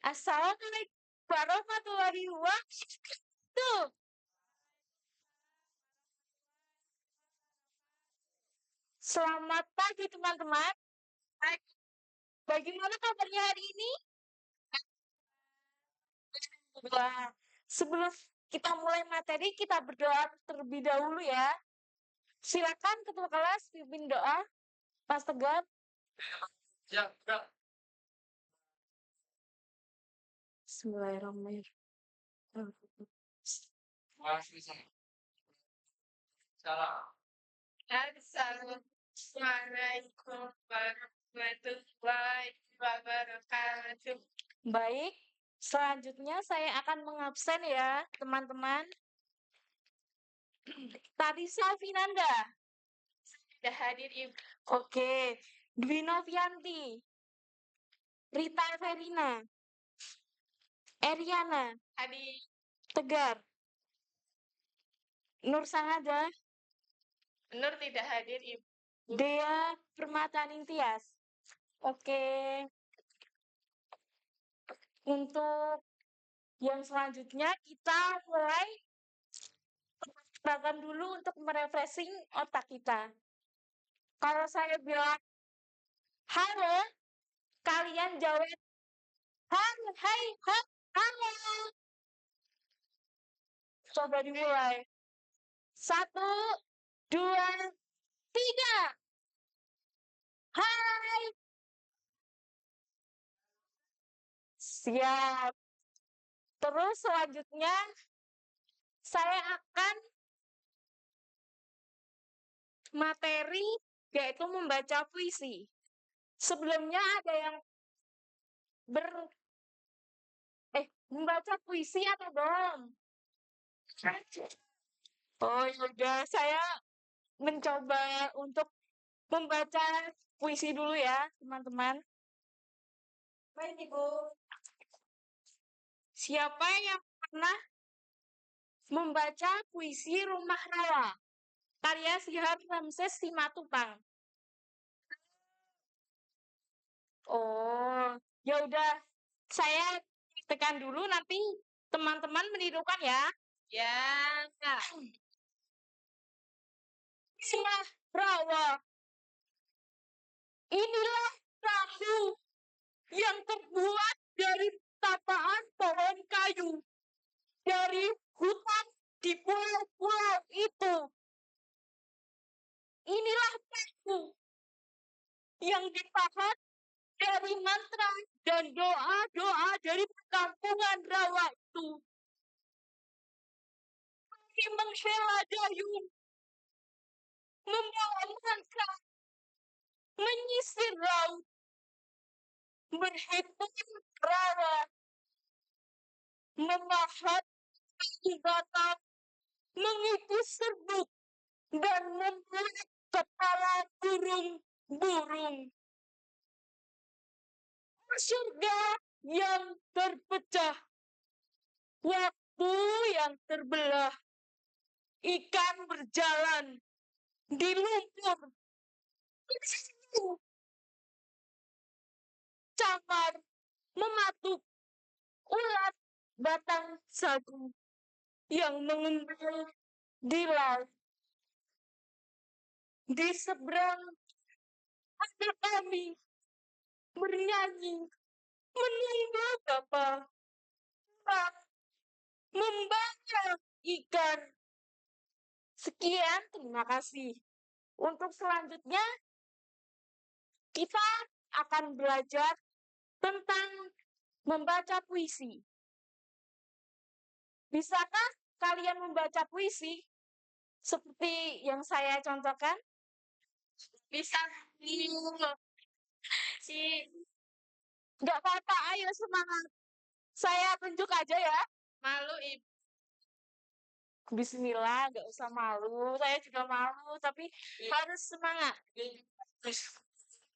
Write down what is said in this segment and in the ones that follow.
Assalamualaikum warahmatullahi wabarakatuh. Selamat pagi teman-teman. Bagaimana kabarnya hari ini? Alhamdulillah. Sebelum kita mulai materi, kita berdoa terlebih dahulu ya. Silakan ketua kelas pimpin doa, Mas Tegar. Ya, Kak. Bismillahirrahmanirrahim. Salam. Assalamualaikum warahmatullahi wabarakatuh. Baik, selanjutnya saya akan mengabsen ya, teman-teman. Tarisa Finanda. Sudah hadir, Ibu. Oke. Dwi Novianti. Rita Verina. Eriana. Hadir. Tegar. Nur Sangada. Nur tidak hadir, Ibu. Dea Permata Nintias. Oke. Untuk yang selanjutnya kita mulai bahkan dulu untuk merefreshing otak kita. Kalau saya bilang halo, kalian jawab halo, hai, halo. Coba dimulai. 1, 2, 3. Hai. Siap. Terus selanjutnya saya akan materi yaitu membaca puisi. Sebelumnya ada yang membaca puisi atau belum? Oh yaudah, saya mencoba untuk membaca puisi dulu ya, teman-teman. Baik, Ibu. Siapa yang pernah membaca puisi Rumah Rawa? Karya Syihab Ramses Simatupang. Oh, ya udah. Saya tekan dulu, nanti teman-teman menirukan ya. Ya. Rumah Rawa. Inilah perahu yang terbuat dari tapaan pohon kayu. Dari hutan di pulau-pulau itu. Inilah perahu yang dipahat dari mantra dan doa-doa dari perkampungan rawa itu. Kami menghela dayung, membawa mantra, menyisir laut, berhitung rawa, memahat kayu batang, mengikis serbuk, dan membuat kepala burung-burung. Surga yang terpecah, waktu yang terbelah, ikan berjalan di lumpur, camar mematuk ulat batang sagu yang mengembang di laut. Di seberang ada kami bernyanyi menunggu Bapa, membaca ikan. Sekian, terima kasih. Untuk selanjutnya, kita akan belajar tentang membaca puisi. Bisakah kalian membaca puisi seperti yang saya contohkan? Bisa. Nggak apa-apa, ayo semangat. Saya tunjuk aja ya. Malu, Ibu. Bismillah, nggak usah malu. Saya juga malu, tapi harus semangat.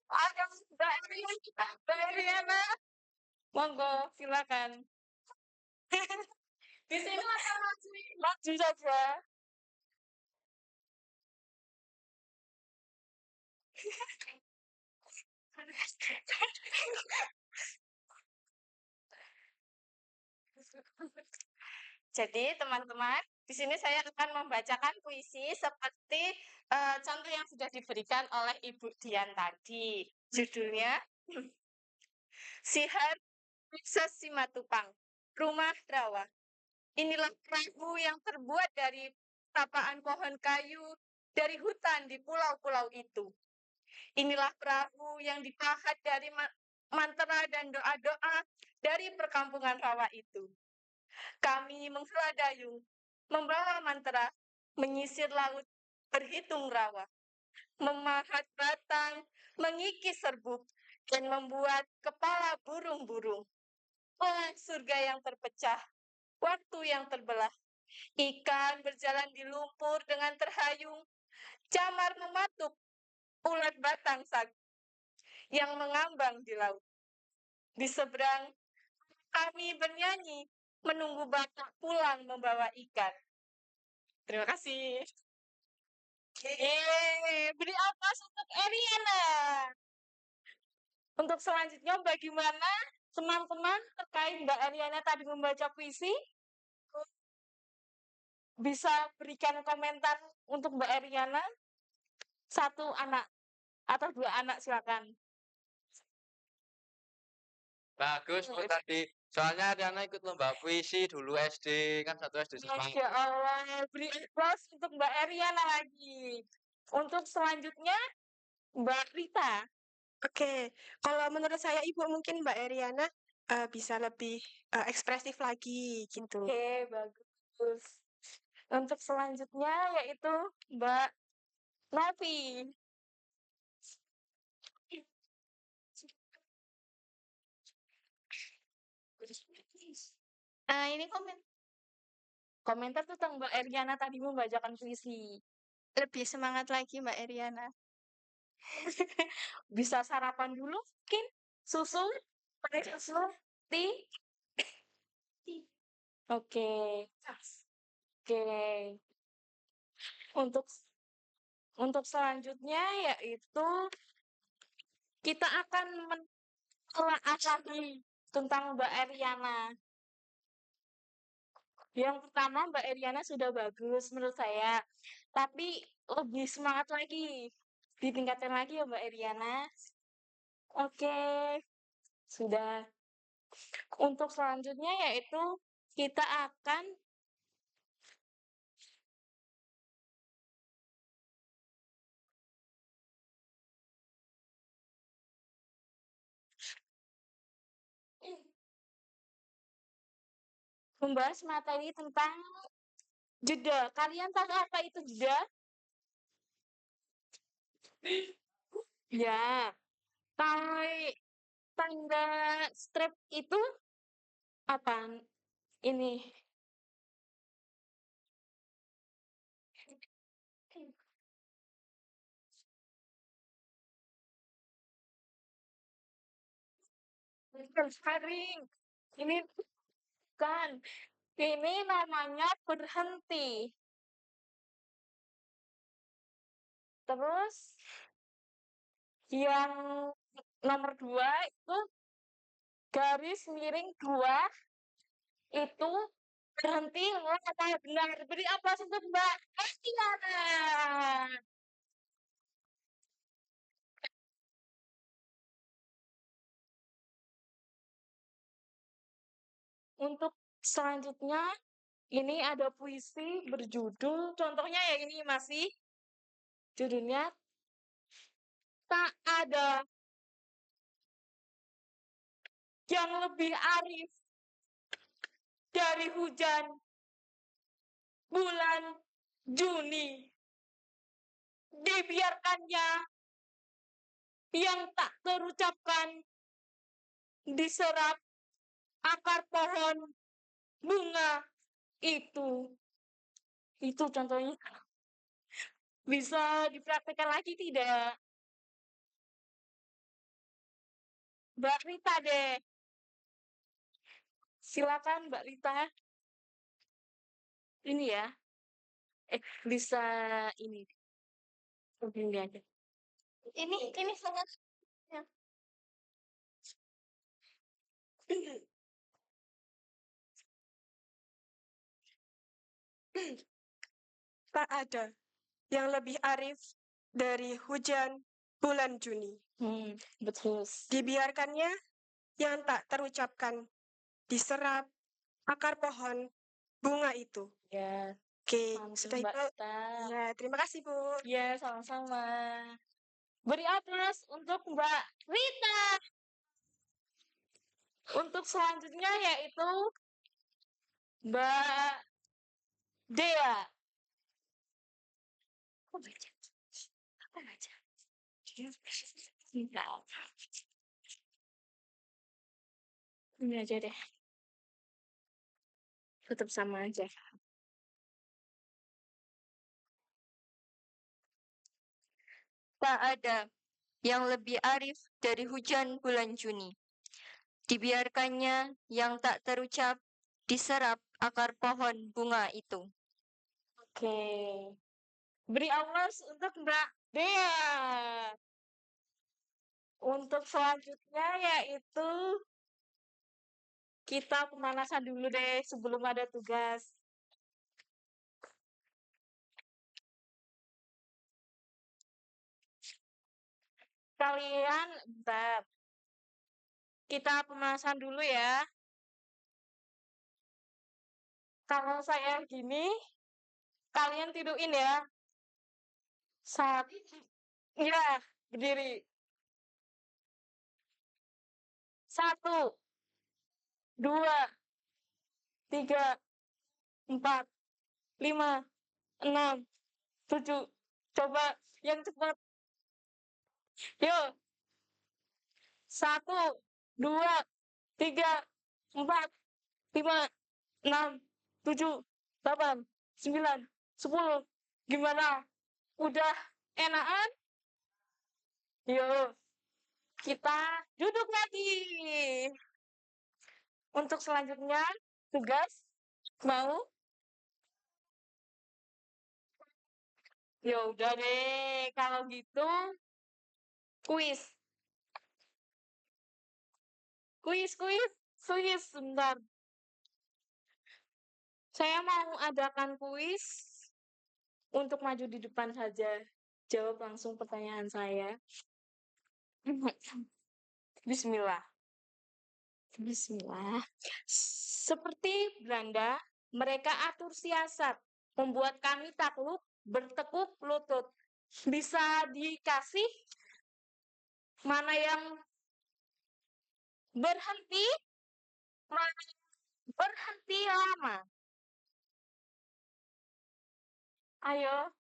Ada Mbak Eriana. Monggo, silakan. Di sini masa maju. Maju saja. Jadi teman-teman, di sini saya akan membacakan puisi seperti contoh yang sudah diberikan oleh Ibu Dian tadi. Judulnya Sihar Sukses Simatupang, Rumah Rawa. Inilah perahu yang terbuat dari tapaan pohon kayu dari hutan di pulau-pulau itu. Inilah perahu yang dipahat dari mantra dan doa-doa dari perkampungan rawa itu. Kami menghela dayung, membawa mantra, menyisir laut, berhitung rawa, memahat batang, mengikis serbuk, dan membuat kepala burung-burung. Oh, surga yang terpecah, waktu yang terbelah. Ikan berjalan di lumpur dengan terhayung, camar mematuk, ulat batang sagu yang mengambang di laut. Di seberang, kami bernyanyi, menunggu bapak pulang membawa ikan. Terima kasih. Beri aplaus untuk Eriana. Untuk selanjutnya bagaimana teman-teman terkait Mbak Eriana tadi membaca puisi? Bisa berikan komentar untuk Mbak Eriana? 1 anak atau 2 anak silakan. Bagus Bu tadi. Soalnya Riana ikut lomba puisi dulu SD, kan satu SD sama. Masya Allah, beri aplaus untuk Mbak Eriana lagi. Untuk selanjutnya Mbak Rita. Oke, kalau menurut saya Ibu mungkin Mbak Eriana bisa lebih ekspresif lagi gitu. Oke, bagus. Untuk selanjutnya yaitu Mbak Novi. Ini Komentar tentang Mbak Eriana tadi membacakan puisi. lebih semangat lagi Mbak Eriana. Bisa sarapan dulu mungkin? Susu? Pakai susu? Tea? Oke. Oke. Untuk selanjutnya yaitu kita akan menelaah lagi tentang Mbak Eriana. Yang pertama Mbak Eriana sudah bagus menurut saya, tapi lebih semangat lagi, ditingkatkan lagi ya Mbak Eriana. Oke, sudah. Untuk selanjutnya yaitu kita akan membahas materi tentang jeda. Kalian tahu apa itu jeda? Ya, tanda strip itu apa? Ini. Bukan sparring. Ini bukan. Ini namanya berhenti. Terus yang nomor 2 itu garis miring 2 itu berhenti apa benar. Beri apa untuk Mbak Estiana. Untuk selanjutnya ini ada puisi berjudul, contohnya ya ini masih judulnya tak ada yang lebih arif dari hujan bulan Juni. Dibiarkannya yang tak terucapkan diserap akar pohon bunga itu. Itu contohnya. Bisa dipraktekkan lagi tidak? Mbak Rita deh. Silakan Mbak Rita. Ini ya. Bisa ini. Ini aja. Ini sangat Tak ada yang lebih arif dari hujan bulan Juni. Betul. Dibiarkannya yang tak terucapkan diserap akar pohon bunga itu. Ya, Oke, mantap sudah Mbak itu. Ita. Ya, terima kasih, Bu. Ya, sama-sama. Beri aplaus untuk Mbak Rita. Untuk selanjutnya yaitu Mbak Dea. Aku baca. Aku baca. Enggak. Ini aja deh. Tetap sama aja. Tak ada yang lebih arif dari hujan bulan Juni. Dibiarkannya yang tak terucap diserap akar pohon bunga itu. Oke. Beri aplaus untuk Mbak Dea. Untuk selanjutnya yaitu kita pemanasan dulu deh sebelum ada tugas. Kalian, bentar. Kita pemanasan dulu ya. Kalau saya gini, kalian tidurin ya. Ya, berdiri. 1, 2, 3, 4, 5, 6, 7. Coba yang cepat. Yuk. 1, 2, 3, 4, 5, 6, 7, 8, 9, 10. Gimana? Udah enakan? Yuk, kita duduk lagi. Untuk selanjutnya, tugas mau? Ya udah deh, kalau gitu kuis. Kuis, sebentar. Saya mau adakan kuis untuk maju di depan saja. Jawab langsung pertanyaan saya. Bismillah. Seperti Belanda, mereka atur siasat, membuat kami takluk, bertekuk lutut. Bisa dikasih mana yang berhenti, mana yang berhenti lama. Ayo.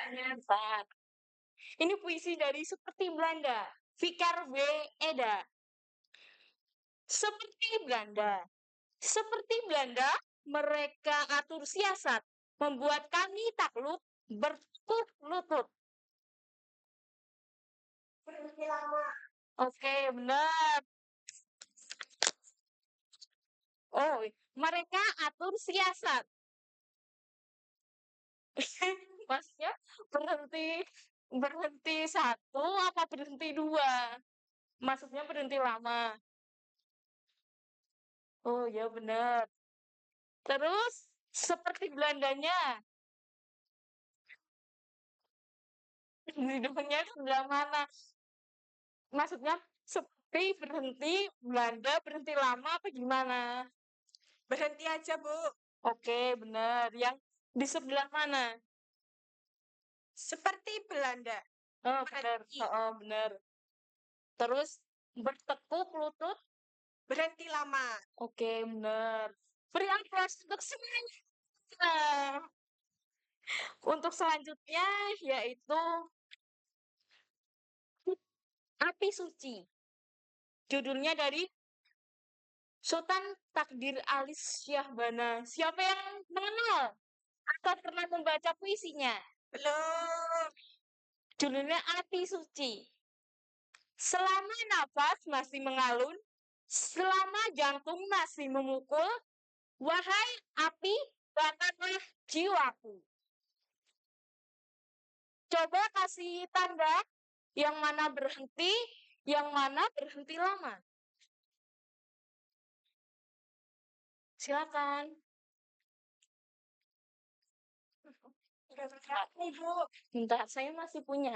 Bentar. Ini puisi dari Seperti Belanda, Fikar W. Eda. Seperti Belanda, mereka atur siasat, membuat kami takluk, bertekuk lutut. Berhenti lama. Oke, benar. Oh, mereka atur siasat. Maksudnya berhenti 1 apa berhenti 2? Maksudnya berhenti lama. Oh, ya benar. Terus seperti Belandanya. Hidupnya sebelah mana? Maksudnya seperti berhenti Belanda, berhenti lama apa gimana? Berhenti aja, Bu. Oke, benar. Yang di sebelah mana? Seperti Belanda. Oh, benar. Oh, benar. Terus bertekuk lutut. Berhenti lama. Oke, benar. Beri aplaus untuk semuanya. Untuk selanjutnya yaitu Api Suci. Judulnya dari Sultan Takdir Alis Syahbana. Siapa yang mengenal atau pernah membaca puisinya? Belum. Judulnya Api Suci. Selama nafas masih mengalun, selama jantung masih memukul, wahai api, bakarlah jiwaku. Coba kasih tanda yang mana berhenti, yang mana berhenti lama. Silakan. Ibu. Bentar, saya masih punya.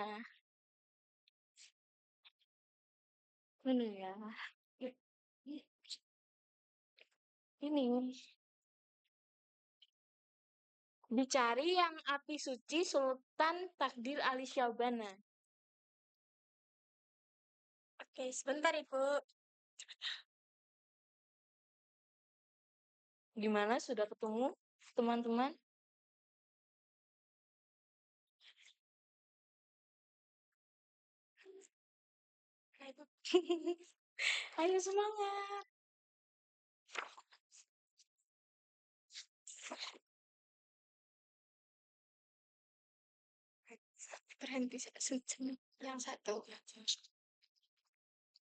Mana ya? Ini. Dicari yang api suci Sultan Takdir Ali Syabana. Oke, sebentar Ibu. Gimana, sudah ketemu, teman-teman? Ayo semangat. Berhenti sejenak. Yang satu.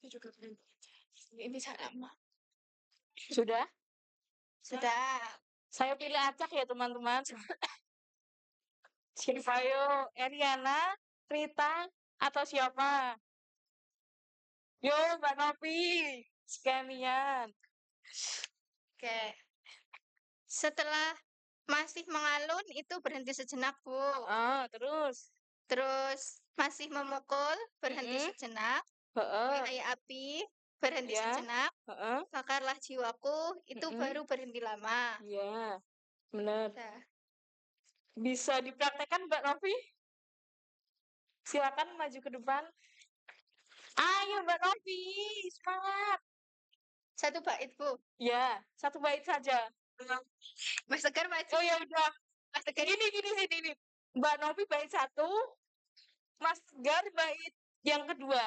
Ini juga berhenti aja. Ini bisa lama. Sudah? Sudah. Saya pilih acak ya, teman-teman. Siapa yo? Eriana, Rita, atau siapa? Yo, Mbak Novi. Sekalian. Oke. Setelah masih mengalun itu berhenti sejenak, Bu. Terus. Terus masih memukul, berhenti Mm-mm. sejenak. Heeh. Kayak api, berhenti Ya. sejenak. Heeh. Bakarlah jiwaku, itu Mm-mm. baru berhenti lama. Iya. Benar. Nah, Bisa dipraktekkan, Mbak Novi? Silakan maju ke depan. Ayo, Mbak Novi. Semangat. satu bait, Bu. Ya, satu bait saja. Mas Tegar maju. Oh ya udah. Mas Tegar. Gini. Mbak Novi bait satu, Mas Tegar bait yang kedua.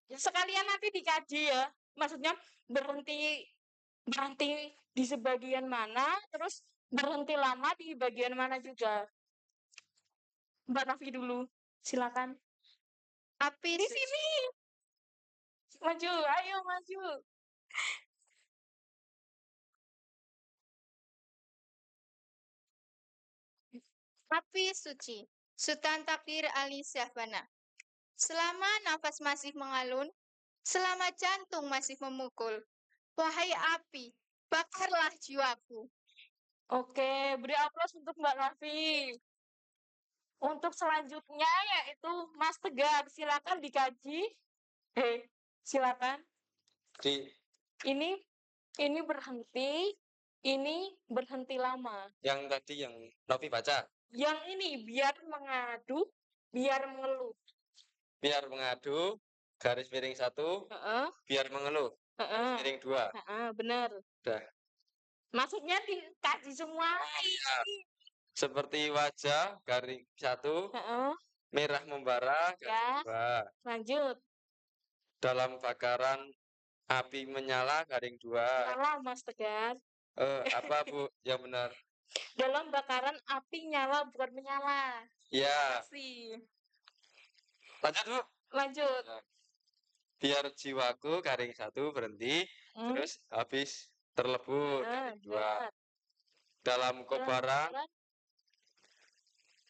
Sekalian nanti dikaji ya. Maksudnya berhenti di sebagian mana, terus berhenti lama di bagian mana juga. Mbak Novi dulu. Silakan. Api Di sini. Maju, ayo maju. Api suci. Sultan Takdir Ali Syahbana. Selama nafas masih mengalun, selama jantung masih memukul, wahai api, bakarlah jiwaku. Oke, beri aplaus untuk Mbak Novi. Untuk selanjutnya yaitu Mas Tegar, silakan dikaji. Silakan. Di Ini berhenti, ini berhenti lama. yang tadi yang Novi baca, Yang ini biar mengadu, biar mengeluh. biar mengadu, garis miring 1, Heeh, biar mengeluh, garis heeh, miring 2. heeh, benar. Udah. Maksudnya dikaji semua. Seperti wajah, garis 1, Heeh, merah membara, ya, garis 2. lanjut. Dalam bakaran api menyala, garing 2. Salah Mas Tegar. Apa Bu? Yang benar. Dalam bakaran api nyala bukan menyala. Ya, Kasih. lanjut Bu. Lanjut. Ya. Biar jiwaku garing 1 berhenti, terus habis terlebur, garing 2. Benar. Dalam kobaran,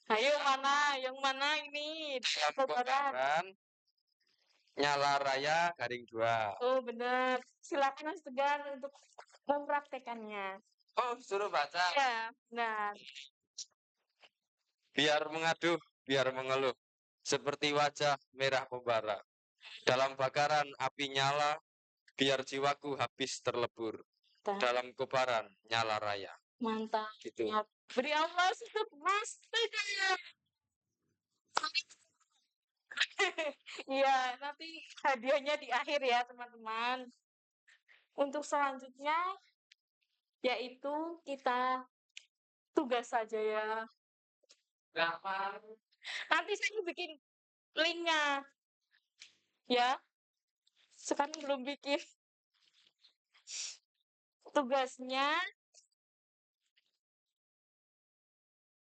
Ayo mana? Yang mana ini? dalam Kobaran. kobaran, nyala raya, garing 2. Oh benar. Silakan Mas Tegar untuk mempraktekannya. Oh, suruh baca. Ya, benar. Biar mengaduh, biar mengeluh, seperti wajah merah membara. Dalam bakaran api nyala, biar jiwaku habis terlebur. Dalam kobaran nyala raya. Mantap. Gitu. Ya, beri aplaus untuk Mas Tegar. Iya, nanti hadiahnya di akhir ya, teman-teman. Untuk selanjutnya, yaitu kita tugas saja ya. Nanti saya bikin linknya. Ya, sekarang belum bikin. Tugasnya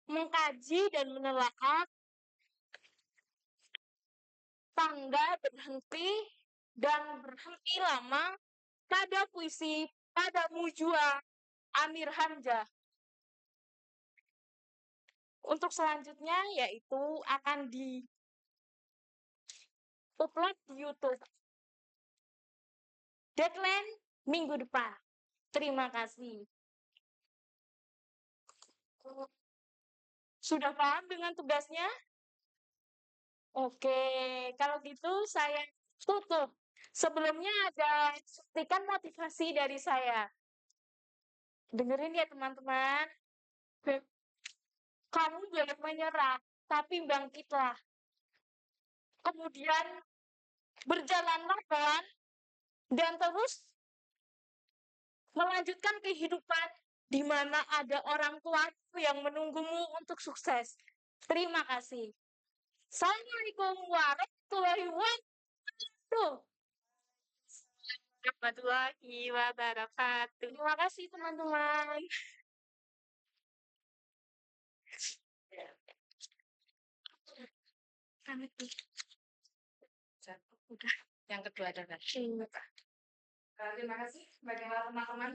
mengkaji dan menelaah tanda berhenti dan berhenti lama pada puisi pada Mujua Amir Hamzah. Untuk selanjutnya yaitu akan di-upload di YouTube. Deadline minggu depan. Terima kasih. Sudah paham dengan tugasnya? Oke, kalau gitu saya tutup. Sebelumnya ada suntikan motivasi dari saya. Dengerin ya teman-teman. Kamu jangan menyerah, tapi bangkitlah. Kemudian berjalanlah pelan dan terus melanjutkan kehidupan di mana ada orang tuamu yang menunggumu untuk sukses. Terima kasih. Assalamualaikum warahmatullahi wabarakatuh. Warahmatullahi wabarakatuh. Terima kasih teman-teman. Udah, yang kedua adalah Terima kasih bagaimana teman-teman